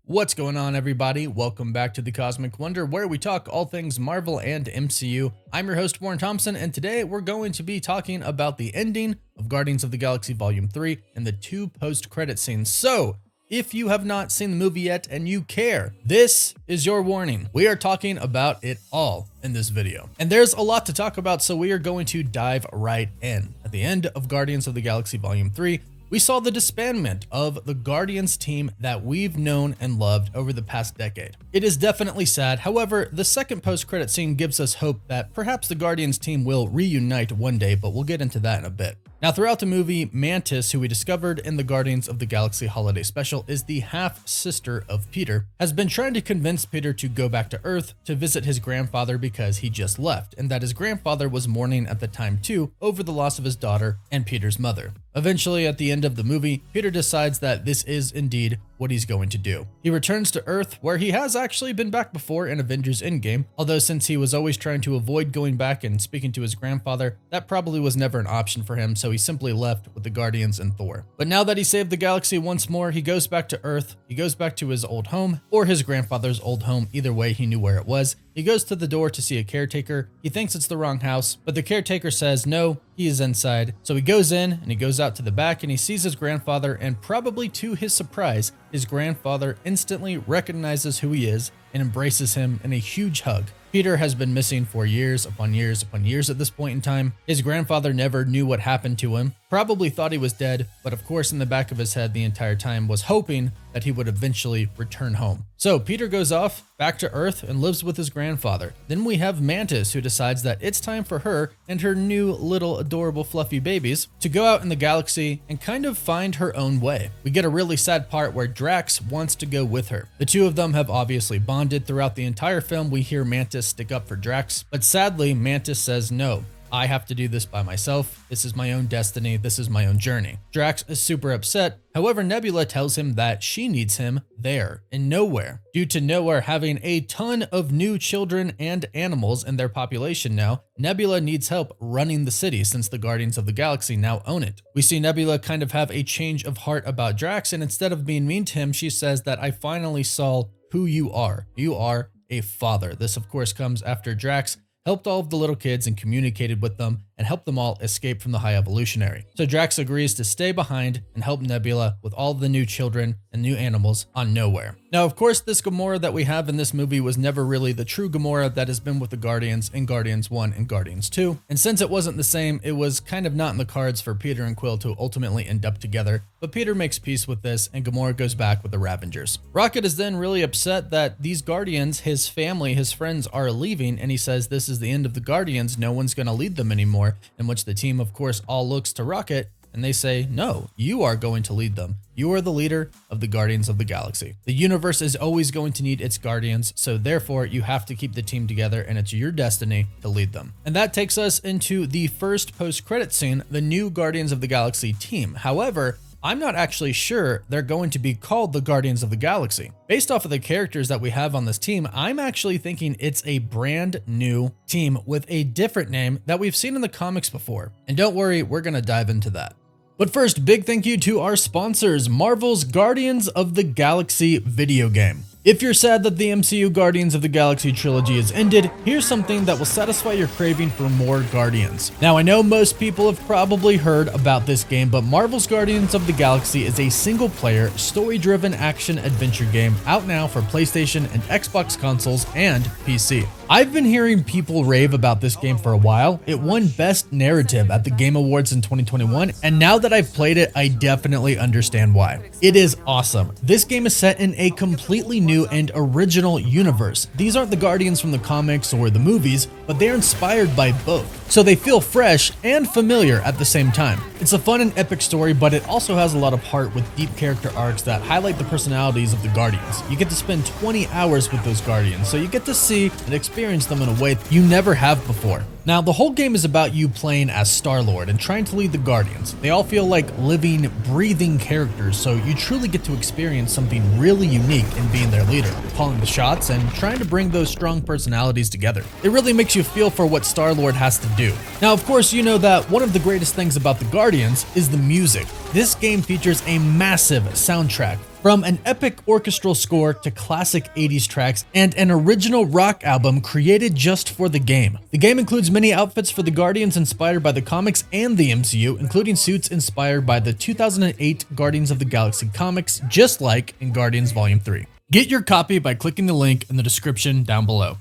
What's going on, everybody? Welcome back to the Cosmic Wonder, where we talk all things Marvel and MCU. I'm your host, Warren Thompson, and today we're going to be talking about the ending of Guardians of the Galaxy Volume 3 and the two post-credit scenes. So, if you have not seen the movie yet and you care, this is your warning. We are talking about it all in this video. And there's a lot to talk about, so we are going to dive right in. At the end of Guardians of the Galaxy Volume 3, we saw the disbandment of the Guardians team that we've known and loved over the past decade. It is definitely sad. However, the second post-credit scene gives us hope that perhaps the Guardians team will reunite one day, but we'll get into that in a bit. Now, throughout the movie, Mantis, who we discovered in the Guardians of the Galaxy Holiday Special, is the half-sister of Peter, has been trying to convince Peter to go back to Earth to visit his grandfather because he just left, and that his grandfather was mourning at the time too over the loss of his daughter and Peter's mother. Eventually, at the end of the movie, Peter decides that this is indeed what he's going to do. He returns to Earth, where he has actually been back before in Avengers Endgame, although since he was always trying to avoid going back and speaking to his grandfather, that probably was never an option for him, so he simply left with the Guardians and Thor. But now that he saved the galaxy once more, he goes back to Earth, he goes back to his old home, or his grandfather's old home, either way he knew where it was. He goes to the door to see a caretaker. He thinks it's the wrong house, but the caretaker says no, he is inside. So he goes in and he goes out to the back and he sees his grandfather, and probably to his surprise, his grandfather instantly recognizes who he is and embraces him in a huge hug. Peter has been missing for years upon years upon years at this point in time. His grandfather never knew what happened to him, probably thought he was dead, but of course in the back of his head the entire time was hoping that he would eventually return home. So Peter goes off back to Earth and lives with his grandfather. Then we have Mantis, who decides that it's time for her and her new little adorable fluffy babies to go out in the galaxy and kind of find her own way. We get a really sad part where Drax wants to go with her. The two of them have obviously bonded throughout the entire film. We hear Mantis stick up for Drax, but sadly Mantis says no. I have to do this by myself. This is my own destiny. This is my own journey. Drax is super upset. However, Nebula tells him that she needs him there in nowhere. Due to nowhere having a ton of new children and animals in their population now, Nebula needs help running the city since the Guardians of the Galaxy now own it. We see Nebula kind of have a change of heart about Drax, and instead of being mean to him, she says that I finally saw who you are. You are a father. This of course comes after Drax helped all of the little kids and communicated with them and helped them all escape from the High Evolutionary. So Drax agrees to stay behind and help Nebula with all the new children and new animals on Nowhere. Now, of course, this Gamora that we have in this movie was never really the true Gamora that has been with the Guardians in Guardians 1 and Guardians 2. And since it wasn't the same, it was kind of not in the cards for Peter and Quill to ultimately end up together. But Peter makes peace with this and Gamora goes back with the Ravengers. Rocket is then really upset that these Guardians, his family, his friends are leaving, and he says this is the end of the Guardians, no one's going to lead them anymore, in which the team of course all looks to Rocket and they say, no, you are going to lead them. You are the leader of the Guardians of the Galaxy. The universe is always going to need its Guardians, so therefore you have to keep the team together and it's your destiny to lead them. And that takes us into the first post-credit scene, the new Guardians of the Galaxy team. However, I'm not actually sure they're going to be called the Guardians of the Galaxy. Based off of the characters that we have on this team, I'm actually thinking it's a brand new team with a different name that we've seen in the comics before. And don't worry, we're going to dive into that. But first, big thank you to our sponsors, Marvel's Guardians of the Galaxy video game. If you're sad that the MCU Guardians of the Galaxy trilogy has ended, here's something that will satisfy your craving for more Guardians. Now, I know most people have probably heard about this game, but Marvel's Guardians of the Galaxy is a single-player, story-driven action-adventure game out now for PlayStation and Xbox consoles and PC. I've been hearing people rave about this game for a while. It won Best Narrative at the Game Awards in 2021, and now that I've played it, I definitely understand why. It is awesome. This game is set in a completely new and original universe. These aren't the Guardians from the comics or the movies, but they're inspired by both, so they feel fresh and familiar at the same time. It's a fun and epic story, but it also has a lot of heart with deep character arcs that highlight the personalities of the Guardians. You get to spend 20 hours with those Guardians, so you get to see and experience them in a way you never have before. Now, the whole game is about you playing as Starlord and trying to lead the Guardians. They all feel like living, breathing characters, so you truly get to experience something really unique in being their leader, calling the shots and trying to bring those strong personalities together. It really makes you feel for what Starlord has to do. Now, of course, you know that one of the greatest things about the Guardians is the music. This game features a massive soundtrack From an epic orchestral score to classic 80s tracks and an original rock album created just for the game. The game includes many outfits for the Guardians inspired by the comics and the MCU, including suits inspired by the 2008 Guardians of the Galaxy comics, just like in Guardians Volume 3. Get your copy by clicking the link in the description down below.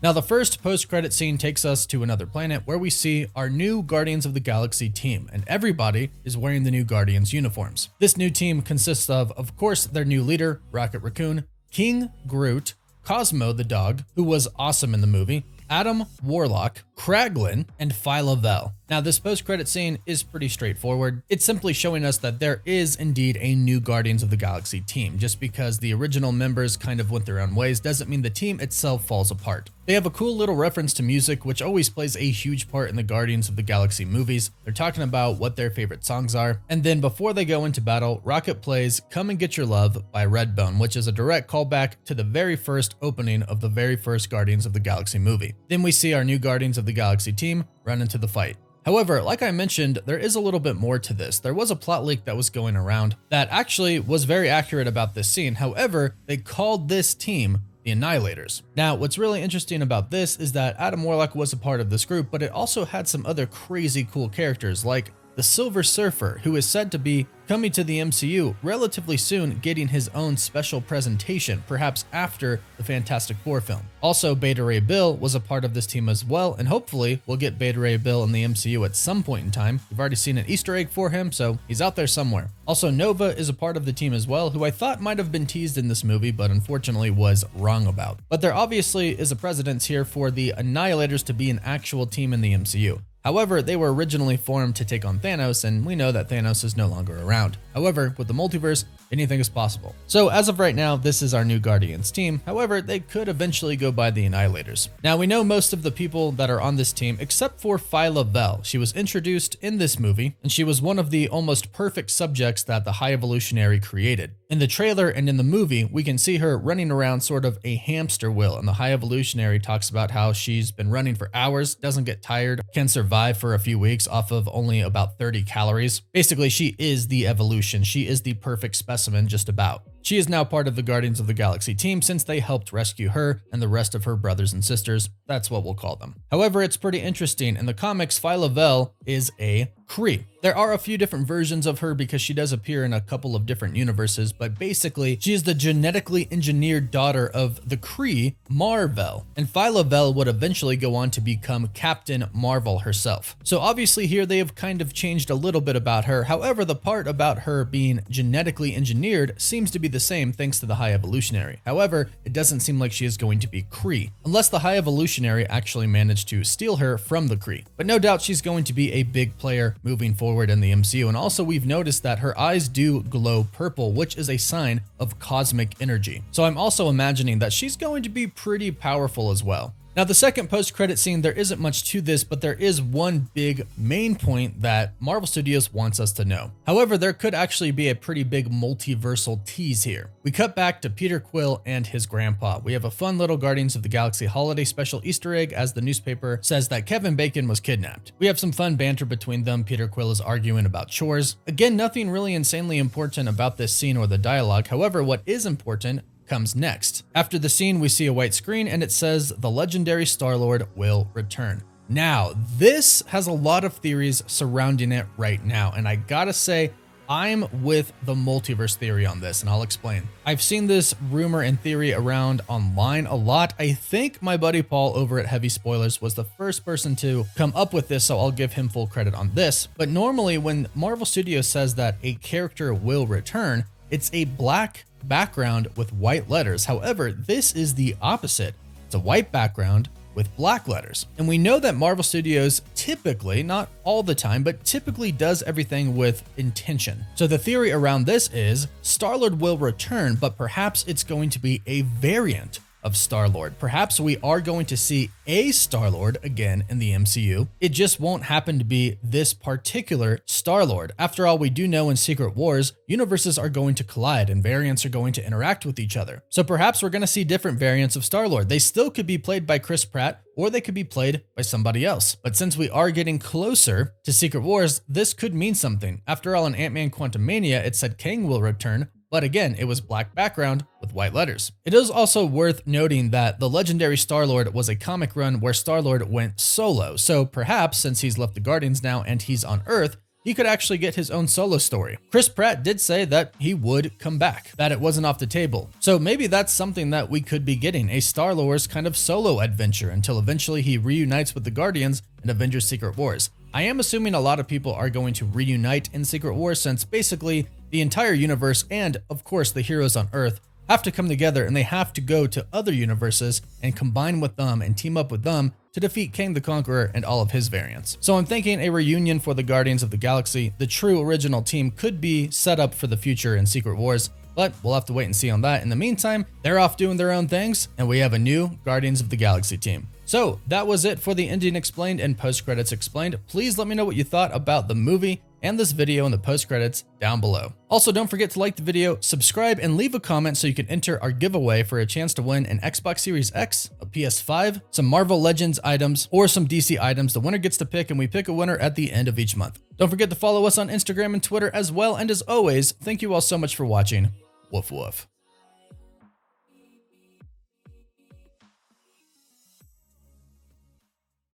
Now, the first post-credit scene takes us to another planet where we see our new Guardians of the Galaxy team, and everybody is wearing the new Guardians uniforms. This new team consists of course, their new leader, Rocket Raccoon, King Groot, Cosmo the dog, who was awesome in the movie, Adam Warlock, Kraglin, and Phyla-Vell. Now, this post-credit scene is pretty straightforward. It's simply showing us that there is indeed a new Guardians of the Galaxy team. Just because the original members kind of went their own ways doesn't mean the team itself falls apart. They have a cool little reference to music, which always plays a huge part in the Guardians of the Galaxy movies. They're talking about what their favorite songs are. And then before they go into battle, Rocket plays Come and Get Your Love by Redbone, which is a direct callback to the very first opening of the very first Guardians of the Galaxy movie. Then we see our new Guardians of the Galaxy team run into the fight. However, like I mentioned, there is a little bit more to this. There was a plot leak that was going around that actually was very accurate about this scene. However, they called this team the Annihilators. Now, what's really interesting about this is that Adam Warlock was a part of this group, but it also had some other crazy cool characters like the Silver Surfer, who is said to be coming to the MCU relatively soon, getting his own special presentation, perhaps after the Fantastic Four film. Also, Beta Ray Bill was a part of this team as well, and hopefully we'll get Beta Ray Bill in the MCU at some point in time. We've already seen an Easter egg for him, so he's out there somewhere. Also, Nova is a part of the team as well, who I thought might have been teased in this movie, but unfortunately was wrong about. But there obviously is a precedence here for the Annihilators to be an actual team in the MCU. However, they were originally formed to take on Thanos, and we know that Thanos is no longer around. However, with the multiverse, anything is possible. So as of right now, this is our new Guardians team. However, they could eventually go by the Annihilators. Now, we know most of the people that are on this team, except for Phyla-Vell. She was introduced in this movie, and she was one of the almost perfect subjects that the High Evolutionary created. In the trailer and in the movie, we can see her running around sort of a hamster wheel, and the High Evolutionary talks about how she's been running for hours, doesn't get tired, can survive for a few weeks off of only about 30 calories. Basically, she is the evolution. She is the perfect specimen just about. She is now part of the Guardians of the Galaxy team since they helped rescue her and the rest of her brothers and sisters. That's what we'll call them. However, it's pretty interesting. In the comics, Phyla-Vell is a Kree. There are a few different versions of her because she does appear in a couple of different universes, but basically, she is the genetically engineered daughter of the Kree, Mar-Vell, and Phyla-Vell would eventually go on to become Captain Marvel herself. So obviously here they have kind of changed a little bit about her. However, the part about her being genetically engineered seems to be the same thanks to the High Evolutionary. However, it doesn't seem like she is going to be Kree, unless the High Evolutionary actually managed to steal her from the Kree. But no doubt she's going to be a big player moving forward in the MCU, and also we've noticed that her eyes do glow purple, which is a sign of cosmic energy. So I'm also imagining that she's going to be pretty powerful as well. Now, the second post-credit scene, there isn't much to this, but there is one big main point that Marvel Studios wants us to know. However, there could actually be a pretty big multiversal tease here. We cut back to Peter Quill and his grandpa. We have a fun little Guardians of the Galaxy holiday special Easter egg as the newspaper says that Kevin Bacon was kidnapped. We have some fun banter between them. Peter Quill is arguing about chores. Again, nothing really insanely important about this scene or the dialogue. However, what is important comes next. After the scene, we see a white screen and it says the legendary Starlord will return. Now, this has a lot of theories surrounding it right now, and I gotta say, I'm with the multiverse theory on this, and I'll explain. I've seen this rumor and theory around online a lot. I think my buddy Paul over at Heavy Spoilers was the first person to come up with this, so I'll give him full credit on this. But normally when Marvel Studios says that a character will return, it's a black background with white letters. However, this is the opposite. It's a white background with black letters. And we know that Marvel Studios typically, not all the time, but typically does everything with intention. So the theory around this is Starlord will return, but perhaps it's going to be a variant of Starlord. Perhaps we are going to see a Starlord again in the MCU. It just won't happen to be this particular Starlord. After all, we do know in Secret Wars, universes are going to collide and variants are going to interact with each other. So perhaps we're going to see different variants of Starlord. They still could be played by Chris Pratt, or they could be played by somebody else. But since we are getting closer to Secret Wars, this could mean something. After all, in Ant-Man Quantumania, it said Kang will return, but again, it was black background with white letters. It is also worth noting that the legendary Starlord was a comic run where Starlord went solo. So perhaps since he's left the Guardians now and he's on Earth, he could actually get his own solo story. Chris Pratt did say that he would come back, that it wasn't off the table. So maybe that's something that we could be getting, a Star-Lord's kind of solo adventure until eventually he reunites with the Guardians in Avengers Secret Wars. I am assuming a lot of people are going to reunite in Secret Wars since basically the entire universe and, of course, the heroes on Earth have to come together and they have to go to other universes and combine with them and team up with them to defeat Kang the Conqueror and all of his variants. So I'm thinking a reunion for the Guardians of the Galaxy, the true original team, could be set up for the future in Secret Wars, but we'll have to wait and see on that. In the meantime, they're off doing their own things, and we have a new Guardians of the Galaxy team. So that was it for the ending explained and post-credits explained. Please let me know what you thought about the movie and this video in the post-credits down below. Also, don't forget to like the video, subscribe, and leave a comment so you can enter our giveaway for a chance to win an Xbox Series X, a PS5, some Marvel Legends items, or some DC items. The winner gets to pick, and we pick a winner at the end of each month. Don't forget to follow us on Instagram and Twitter as well, and as always, thank you all so much for watching. Woof woof.